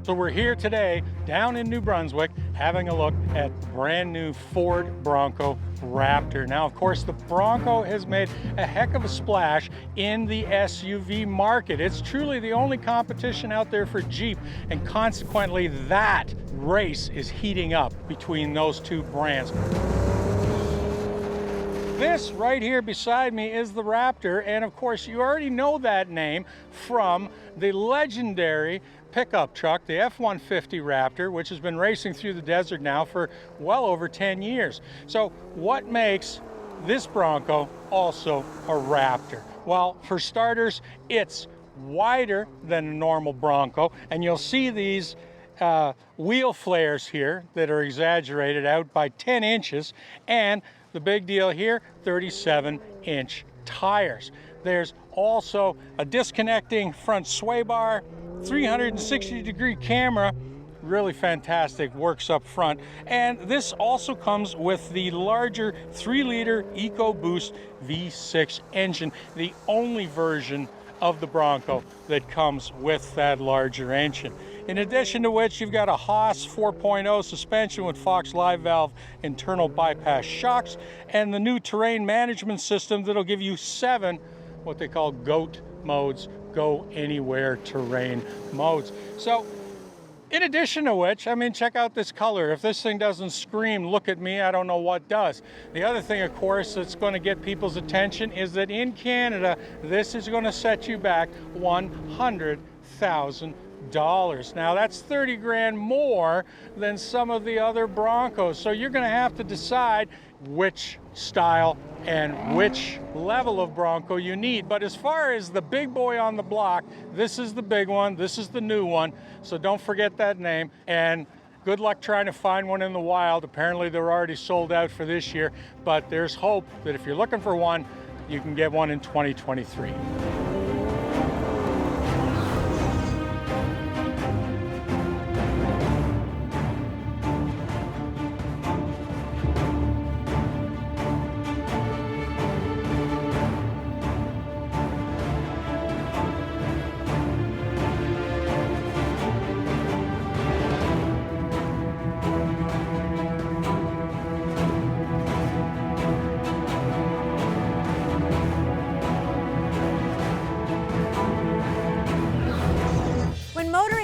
So we're here today down in New Brunswick having a look at brand new Ford Bronco Raptor. Now, of course, the Bronco has made a heck of a splash in the SUV market. It's truly the only competition out there for Jeep, and consequently that race is heating up between those two brands. This right here beside me is the Raptor, and of course you already know that name from the legendary pickup truck, the F-150 Raptor, which has been racing through the desert now for well over 10 years. So what makes this Bronco also a Raptor? Well, for starters, it's wider than a normal Bronco, and you'll see these wheel flares here that are exaggerated out by 10 inches, and the big deal here, 37-inch tires. There's also a disconnecting front sway bar, 360-degree camera, really fantastic, works up front. And this also comes with the larger 3-liter EcoBoost V6 engine, the only version of the Bronco that comes with that larger engine. In addition to which, you've got a Haas 4.0 suspension with Fox Live Valve internal bypass shocks, and the new terrain management system that'll give you 7 what they call GOAT modes, go anywhere terrain modes. So in addition to which, I mean, check out this color. If this thing doesn't scream, look at me, I don't know what does. The other thing, of course, that's going to get people's attention is that in Canada, this is going to set you back $100,000. Now that's 30 grand more than some of the other Broncos. So you're going to have to decide which style and which level of Bronco you need. But as far as the big boy on the block, this is the big one, this is the new one. So don't forget that name, and good luck trying to find one in the wild. Apparently they're already sold out for this year, but there's hope that if you're looking for one, you can get one in 2023.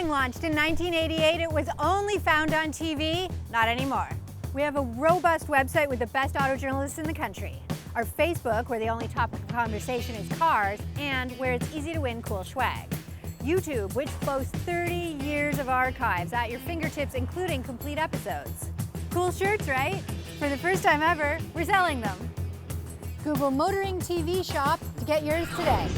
Launched in 1988, it was only found on TV, not anymore. We have a robust website with the best auto journalists in the country. Our Facebook, where the only topic of conversation is cars, and where it's easy to win cool swag. YouTube, which boasts 30 years of archives at your fingertips, including complete episodes. Cool shirts, right? For the first time ever, we're selling them. Google Motoring TV Shop to get yours today.